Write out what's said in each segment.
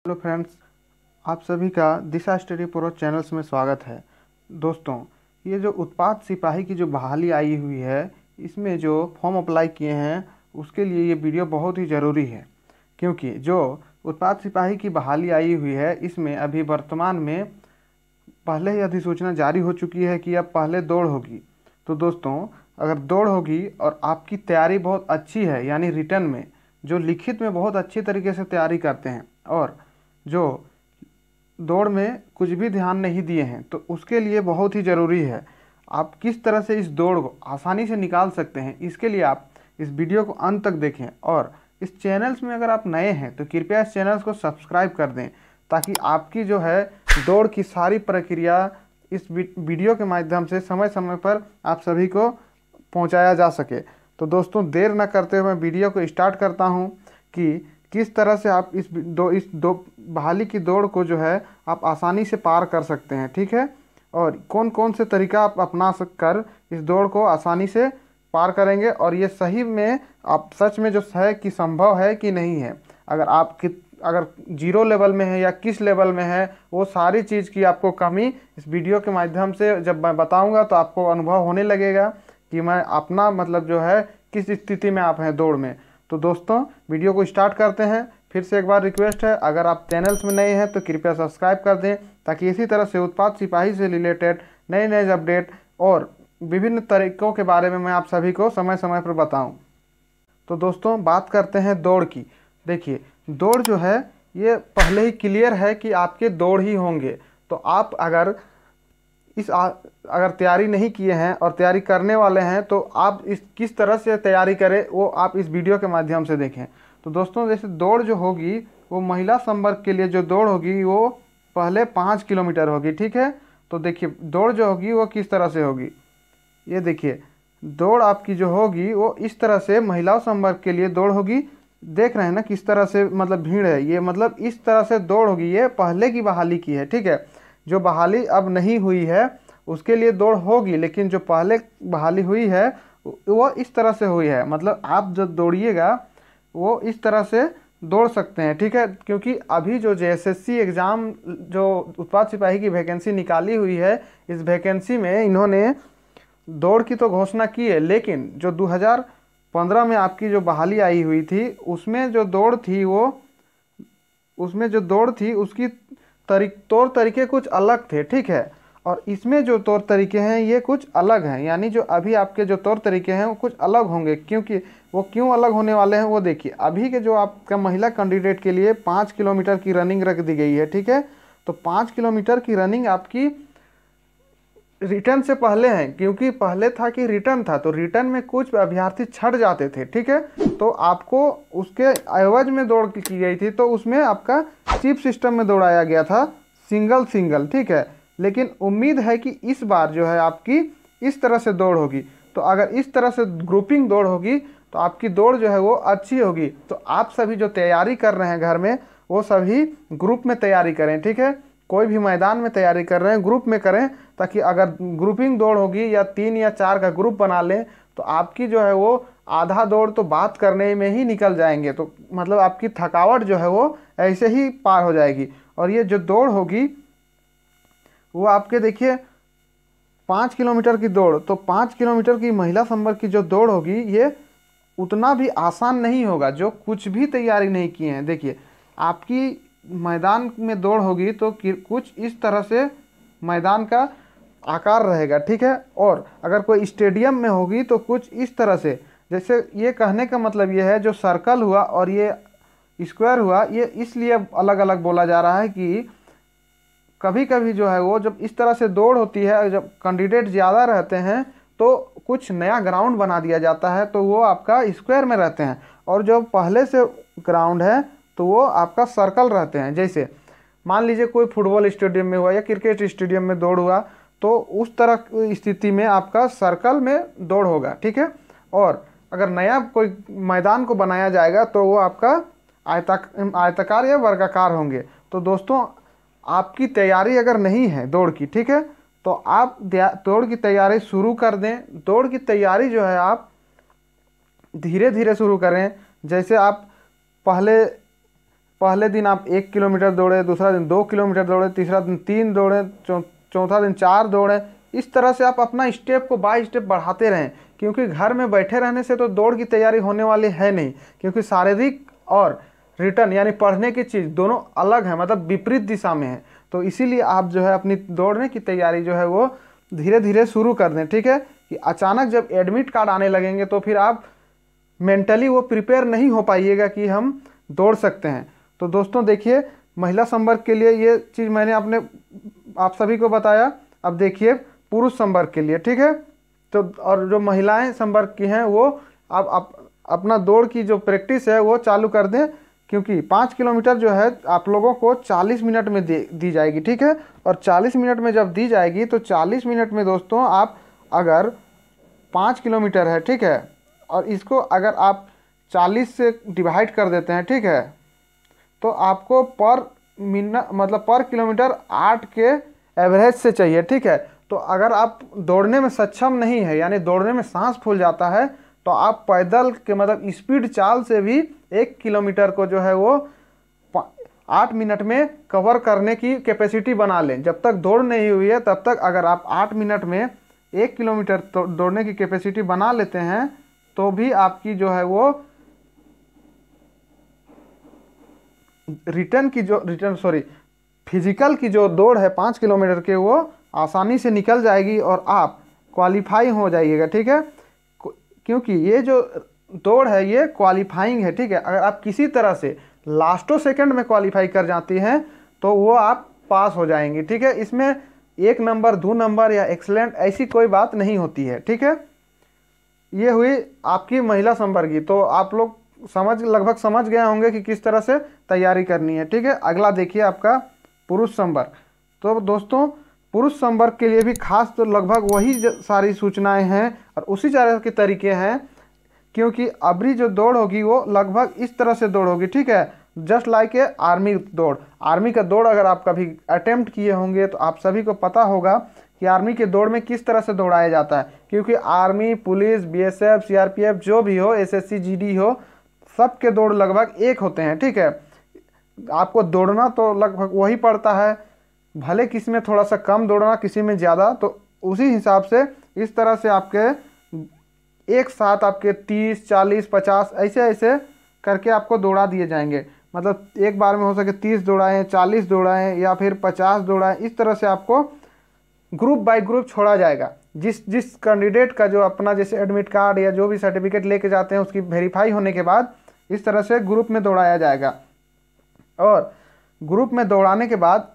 Hello friends, आप सभी का दिशा स्टडी प्रो चैनल्स में स्वागत है। दोस्तों, ये जो उत्पाद सिपाही की जो बहाली आई हुई है, इसमें जो फॉर्म अप्लाई किए हैं उसके लिए ये वीडियो बहुत ही ज़रूरी है। क्योंकि जो उत्पाद सिपाही की बहाली आई हुई है, इसमें अभी वर्तमान में पहले ही अधिसूचना जारी हो चुकी है कि अब पहले दौड़ होगी। तो दोस्तों, अगर दौड़ होगी और आपकी तैयारी बहुत अच्छी है, यानी रिटर्न में जो लिखित में बहुत अच्छी तरीके से तैयारी करते हैं और जो दौड़ में कुछ भी ध्यान नहीं दिए हैं, तो उसके लिए बहुत ही ज़रूरी है आप किस तरह से इस दौड़ को आसानी से निकाल सकते हैं। इसके लिए आप इस वीडियो को अंत तक देखें और इस चैनल्स में अगर आप नए हैं तो कृपया इस चैनल्स को सब्सक्राइब कर दें, ताकि आपकी जो है दौड़ की सारी प्रक्रिया इस वीडियो के माध्यम से समय समय पर आप सभी को पहुंचाया जा सके। तो दोस्तों, देर न करते हुए मैं वीडियो को स्टार्ट करता हूं कि किस तरह से आप इस दो बहाली की दौड़ को जो है आप आसानी से पार कर सकते हैं, ठीक है। और कौन कौन से तरीका आप अपना कर इस दौड़ को आसानी से पार करेंगे, और ये सही में आप सच में जो है कि संभव है कि नहीं है। अगर जीरो लेवल में है या किस लेवल में है, वो सारी चीज़ की आपको कमी इस वीडियो के माध्यम से जब मैं बताऊंगा तो आपको अनुभव होने लगेगा कि मैं अपना मतलब जो है किस स्थिति में आप हैं दौड़ में। तो दोस्तों, वीडियो को स्टार्ट करते हैं। फिर से एक बार रिक्वेस्ट है, अगर आप चैनल्स में नए हैं तो कृपया सब्सक्राइब कर दें, ताकि इसी तरह से उत्पाद सिपाही से रिलेटेड नए नए अपडेट और विभिन्न तरीकों के बारे में मैं आप सभी को समय समय पर बताऊं। तो दोस्तों, बात करते हैं दौड़ की। देखिए, दौड़ जो है ये पहले ही क्लियर है कि आपके दौड़ ही होंगे। तो आप अगर अगर तैयारी नहीं किए हैं और तैयारी करने वाले हैं, तो आप इस किस तरह से तैयारी करें वो आप इस वीडियो के माध्यम से देखें। तो दोस्तों, जैसे दौड़ जो होगी वो महिला संवर्ग के लिए जो दौड़ होगी वो पहले 5 किलोमीटर होगी, ठीक है। तो देखिए, दौड़ जो होगी वो किस तरह से होगी, ये देखिए, दौड़ आपकी जो होगी वो इस तरह से महिला संवर्ग के लिए दौड़ होगी। देख रहे हैं ना किस तरह से मतलब भीड़ है, ये मतलब इस तरह से दौड़ होगी। ये पहले की बहाली की है, ठीक है। जो बहाली अब नहीं हुई है उसके लिए दौड़ होगी, लेकिन जो पहले बहाली हुई है वो इस तरह से हुई है। मतलब आप जब दौड़िएगा वो इस तरह से दौड़ सकते हैं, ठीक है। क्योंकि अभी जो जेएसएससी एग्ज़ाम जो उत्पाद सिपाही की वैकेंसी निकाली हुई है, इस वैकेंसी में इन्होंने दौड़ की तो घोषणा की है, लेकिन जो 2015 में आपकी जो बहाली आई हुई थी उसमें जो दौड़ थी उसकी तौर तरीके कुछ अलग थे, ठीक है। और इसमें जो तौर तरीके हैं ये कुछ अलग हैं, यानी जो अभी आपके जो तौर तरीके हैं वो कुछ अलग होंगे। क्योंकि वो क्यों अलग होने वाले हैं वो देखिए। अभी के जो आपका महिला कैंडिडेट के लिए 5 किलोमीटर की रनिंग रख दी गई है, ठीक है। तो 5 किलोमीटर की रनिंग आपकी रिटर्न से पहले है, क्योंकि पहले था कि रिटर्न था, तो रिटर्न में कुछ अभ्यर्थी छट जाते थे, ठीक है। तो आपको उसके एवज में दौड़ की गई थी, तो उसमें आपका चिप सिस्टम में दौड़ाया गया था, सिंगल, ठीक है। लेकिन उम्मीद है कि इस बार जो है आपकी इस तरह से दौड़ होगी। तो अगर इस तरह से ग्रुपिंग दौड़ होगी तो आपकी दौड़ जो है वो अच्छी होगी। तो आप सभी जो तैयारी कर रहे हैं घर में, वो सभी ग्रुप में तैयारी करें, ठीक है। कोई भी मैदान में तैयारी कर रहे हैं ग्रुप में करें, ताकि अगर ग्रुपिंग दौड़ होगी या 3 या 4 का ग्रुप बना लें तो आपकी जो है वो आधा दौड़ तो बात करने में ही निकल जाएंगे। तो मतलब आपकी थकावट जो है वो ऐसे ही पार हो जाएगी। और ये जो दौड़ होगी वो आपके देखिए 5 किलोमीटर की दौड़, तो 5 किलोमीटर की महिला संवर्ग की जो दौड़ होगी ये उतना भी आसान नहीं होगा जो कुछ भी तैयारी नहीं किए हैं। देखिए, आपकी मैदान में दौड़ होगी तो कुछ इस तरह से मैदान का आकार रहेगा, ठीक है। और अगर कोई स्टेडियम में होगी तो कुछ इस तरह से, जैसे ये कहने का मतलब ये है जो सर्कल हुआ और ये स्क्वायर हुआ, ये इसलिए अलग अलग बोला जा रहा है कि कभी कभी जो है वो जब इस तरह से दौड़ होती है, जब कैंडिडेट ज़्यादा रहते हैं तो कुछ नया ग्राउंड बना दिया जाता है, तो वो आपका स्क्वायर में रहते हैं। और जो पहले से ग्राउंड है तो वो आपका सर्कल रहते हैं। जैसे मान लीजिए कोई फुटबॉल स्टेडियम में हुआ या क्रिकेट स्टेडियम में दौड़ हुआ, तो उस तरह की स्थिति में आपका सर्कल में दौड़ होगा, ठीक है। और अगर नया कोई मैदान को बनाया जाएगा तो वो आपका आयताकार या वर्गाकार होंगे। तो दोस्तों, आपकी तैयारी अगर नहीं है दौड़ की, ठीक है, तो आप दौड़ की तैयारी शुरू कर दें। दौड़ की तैयारी जो है आप धीरे धीरे शुरू करें। जैसे आप पहले पहले दिन आप 1 किलोमीटर दौड़े, दूसरा दिन 2 किलोमीटर दौड़े, तीसरा दिन 3 दौड़े, चौथा दिन 4 दौड़े। इस तरह से आप अपना स्टेप को बाय स्टेप बढ़ाते रहें, क्योंकि घर में बैठे रहने से तो दौड़ की तैयारी होने वाली है नहीं, क्योंकि शारीरिक और रिटर्न यानी पढ़ने की चीज़ दोनों अलग है, मतलब विपरीत दिशा में है। तो इसीलिए आप जो है अपनी दौड़ने की तैयारी जो है वो धीरे धीरे शुरू कर दें, ठीक है। कि अचानक जब एडमिट कार्ड आने लगेंगे तो फिर आप मेंटली वो प्रिपेयर नहीं हो पाइएगा कि हम दौड़ सकते हैं। तो दोस्तों देखिए, महिला संवर्ग के लिए ये चीज़ मैंने आप सभी को बताया। अब देखिए पुरुष संवर्ग के लिए, ठीक है। तो और जो महिलाएं संवर्ग की हैं वो आप अपना दौड़ की जो प्रैक्टिस है वो चालू कर दें, क्योंकि 5 किलोमीटर जो है आप लोगों को 40 मिनट में दी जाएगी, ठीक है। और 40 मिनट में जब दी जाएगी तो 40 मिनट में दोस्तों आप अगर 5 किलोमीटर है, ठीक है, और इसको अगर आप 40 से डिवाइड कर देते हैं, ठीक है, तो आपको पर मिनट मतलब पर किलोमीटर 8 के एवरेज से चाहिए, ठीक है। तो अगर आप दौड़ने में सक्षम नहीं है, यानी दौड़ने में सांस फूल जाता है, तो आप पैदल के मतलब स्पीड चाल से भी 1 किलोमीटर को जो है वो 8 मिनट में कवर करने की कैपेसिटी बना लें। जब तक दौड़ नहीं हुई है तब तक अगर आप 8 मिनट में 1 किलोमीटर दौड़ने की कैपेसिटी बना लेते हैं तो भी आपकी जो है वो फिजिकल की जो दौड़ है 5 किलोमीटर के वो आसानी से निकल जाएगी और आप क्वालिफाई हो जाइएगा, ठीक है। क्योंकि ये जो दौड़ है ये क्वालिफाइंग है, ठीक है। अगर आप किसी तरह से लास्टों सेकंड में क्वालिफाई कर जाती हैं तो वो आप पास हो जाएंगे, ठीक है। इसमें 1 नंबर 2 नंबर या एक्सलेंट ऐसी कोई बात नहीं होती है, ठीक है। ये हुई आपकी महिला संवर्गीय। तो आप लोग लगभग समझ गए होंगे कि किस तरह से तैयारी करनी है, ठीक है। अगला देखिए आपका पुरुष संवर्ग। तो दोस्तों पुरुष संवर्ग के लिए भी खास तो लगभग वही सारी सूचनाएं हैं और उसी तरह के तरीके हैं, क्योंकि अबरी जो दौड़ होगी वो लगभग इस तरह से दौड़ होगी, ठीक है। जस्ट लाइक ए आर्मी दौड़। आर्मी का दौड़ अगर आप कभी अटेम्प्ट किए होंगे तो आप सभी को पता होगा कि आर्मी के दौड़ में किस तरह से दौड़ाया जाता है, क्योंकि आर्मी, पुलिस, बीएसएफ, सीआरपीएफ जो भी हो, एसएससी, जीडी हो, सबके दौड़ लगभग एक होते हैं, ठीक है। आपको दौड़ना तो लगभग वही पड़ता है, भले किसी में थोड़ा सा कम दौड़ना, किसी में ज़्यादा। तो उसी हिसाब से इस तरह से आपके एक साथ आपके 30, 40, 50 ऐसे ऐसे करके आपको दौड़ा दिए जाएंगे। मतलब एक बार में हो सके 30 दौड़ाएँ, 40 दौड़ाएँ या फिर 50 दौड़ाएँ। इस तरह से आपको ग्रुप बाय ग्रुप छोड़ा जाएगा। जिस कैंडिडेट का जो अपना जैसे एडमिट कार्ड या जो भी सर्टिफिकेट लेके जाते हैं उसकी वेरीफाई होने के बाद इस तरह से ग्रुप में दौड़ाया जाएगा। और ग्रुप में दौड़ाने के बाद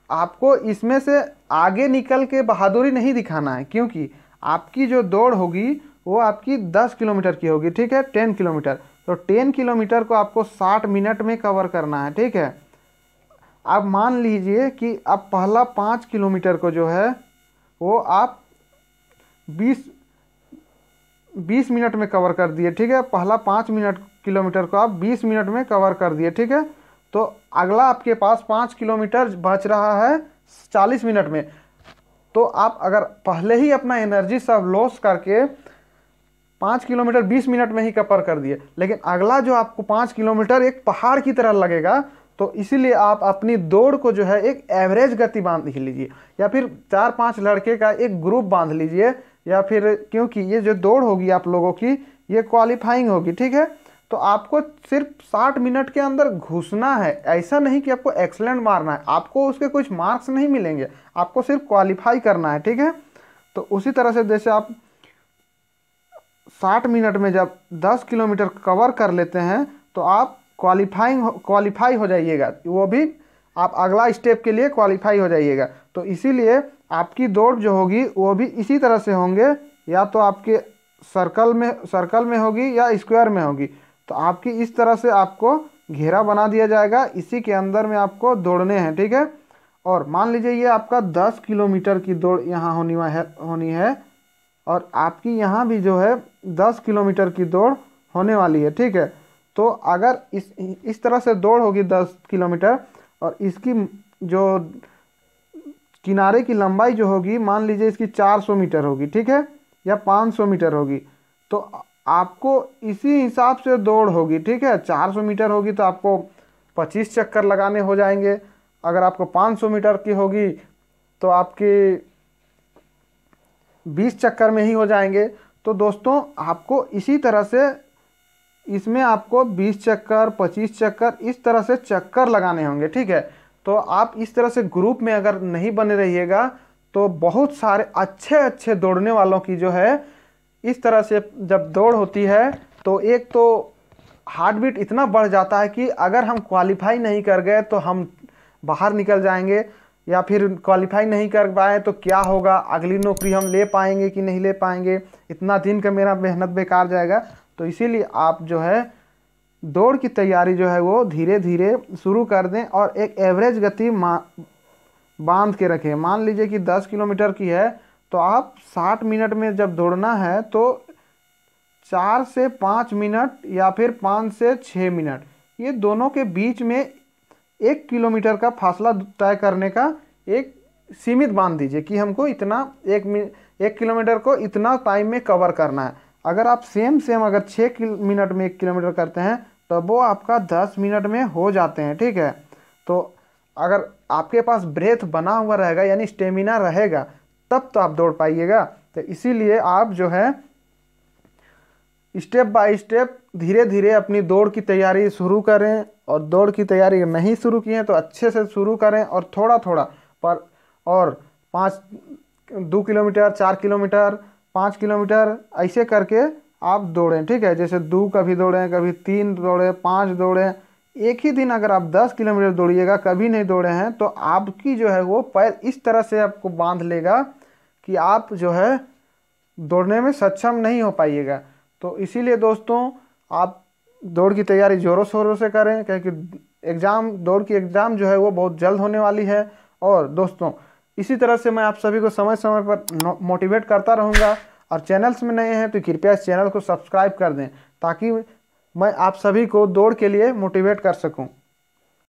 आपको इसमें से आगे निकल के बहादुरी नहीं दिखाना है, क्योंकि आपकी जो दौड़ होगी वो आपकी 10 किलोमीटर की होगी, ठीक है, 10 किलोमीटर। तो 10 किलोमीटर को आपको 60 मिनट में कवर करना है, ठीक है। आप मान लीजिए कि आप पहला 5 किलोमीटर को जो है वो आप 20 मिनट में कवर कर दिए, ठीक है। पहला 5 किलोमीटर को आप 20 मिनट में कवर कर दिए, ठीक है। तो अगला आपके पास 5 किलोमीटर बच रहा है 40 मिनट में। तो आप अगर पहले ही अपना एनर्जी सब लॉस करके 5 किलोमीटर 20 मिनट में ही कवर कर दिए, लेकिन अगला जो आपको 5 किलोमीटर एक पहाड़ की तरह लगेगा, तो इसीलिए आप अपनी दौड़ को जो है एक एवरेज गति बांध लीजिए, या फिर 4-5 लड़के का एक ग्रुप बांध लीजिए, या फिर क्योंकि ये जो दौड़ होगी आप लोगों की ये क्वालिफाइंग होगी, ठीक है। तो आपको सिर्फ 60 मिनट के अंदर घुसना है, ऐसा नहीं कि आपको एक्सलेंट मारना है, आपको उसके कुछ मार्क्स नहीं मिलेंगे, आपको सिर्फ क्वालिफाई करना है, ठीक है। तो उसी तरह से जैसे आप 60 मिनट में जब 10 किलोमीटर कवर कर लेते हैं तो आप क्वालिफाई हो जाइएगा, वो भी आप अगला स्टेप के लिए क्वालिफाई हो जाइएगा। तो इसीलिए आपकी दौड़ जो होगी वो भी इसी तरह से होंगे, या तो आपके सर्कल में होगी या स्क्वायर में होगी। तो आपकी इस तरह से आपको घेरा बना दिया जाएगा, इसी के अंदर में आपको दौड़ने हैं, ठीक है। और मान लीजिए ये आपका 10 किलोमीटर की दौड़ यहाँ होनी है और आपकी यहाँ भी जो है 10 किलोमीटर की दौड़ होने वाली है, ठीक है। तो अगर इस तरह से दौड़ होगी 10 किलोमीटर और इसकी जो किनारे की लंबाई जो होगी मान लीजिए इसकी 400 मीटर होगी, ठीक है, या 500 मीटर होगी। तो आपको इसी हिसाब से दौड़ होगी, ठीक है। 400 मीटर होगी तो आपको 25 चक्कर लगाने हो जाएंगे। अगर आपको 500 मीटर की होगी तो आपके 20 चक्कर में ही हो जाएंगे। तो दोस्तों आपको इसी तरह से इसमें आपको 20 चक्कर 25 चक्कर इस तरह से चक्कर लगाने होंगे, ठीक है। तो आप इस तरह से ग्रुप में अगर नहीं बने रहिएगा तो बहुत सारे अच्छे अच्छे दौड़ने वालों की जो है इस तरह से जब दौड़ होती है तो एक तो हार्ट बीट इतना बढ़ जाता है कि अगर हम क्वालिफाई नहीं कर गए तो हम बाहर निकल जाएंगे, या फिर क्वालिफाई नहीं कर पाए तो क्या होगा, अगली नौकरी हम ले पाएंगे कि नहीं ले पाएंगे, इतना दिन का मेरा मेहनत बेकार जाएगा। तो इसीलिए आप जो है दौड़ की तैयारी जो है वो धीरे धीरे शुरू कर दें और एक एवरेज गति बांध के रखें। मान लीजिए कि 10 किलोमीटर की है तो आप 60 मिनट में जब दौड़ना है तो 4 से 5 मिनट या फिर 5 से 6 मिनट, ये दोनों के बीच में 1 किलोमीटर का फासला तय करने का एक सीमित बांध दीजिए कि हमको इतना 1 किलोमीटर को इतना टाइम में कवर करना है। अगर आप सेम अगर 6 मिनट में 1 किलोमीटर करते हैं तो वो आपका 10 मिनट में हो जाते हैं, ठीक है। तो अगर आपके पास ब्रेथ बना हुआ रहेगा यानी स्टेमिना रहेगा तब तो आप दौड़ पाइएगा। तो इसीलिए आप जो है स्टेप बाय स्टेप धीरे धीरे अपनी दौड़ की तैयारी शुरू करें, और दौड़ की तैयारी नहीं शुरू की है तो अच्छे से शुरू करें और थोड़ा थोड़ा पर, और 2 किलोमीटर 4 किलोमीटर 5 किलोमीटर ऐसे करके आप दौड़ें, ठीक है। जैसे 2 कभी दौड़ें, कभी 3 दौड़ें, 5 दौड़ें। एक ही दिन अगर आप 10 किलोमीटर दौड़िएगा, कभी नहीं दौड़े हैं, तो आपकी जो है वो पैर इस तरह से आपको बांध लेगा कि आप जो है दौड़ने में सक्षम नहीं हो पाइएगा। तो इसीलिए दोस्तों आप दौड़ की तैयारी ज़ोरों शोरों से करें, क्योंकि दौड़ की एग्ज़ाम जो है वो बहुत जल्द होने वाली है। और दोस्तों इसी तरह से मैं आप सभी को समय समय पर मोटिवेट करता रहूँगा, और चैनल्स में नए हैं तो कृपया इस चैनल को सब्सक्राइब कर दें ताकि मैं आप सभी को दौड़ के लिए मोटिवेट कर सकूं।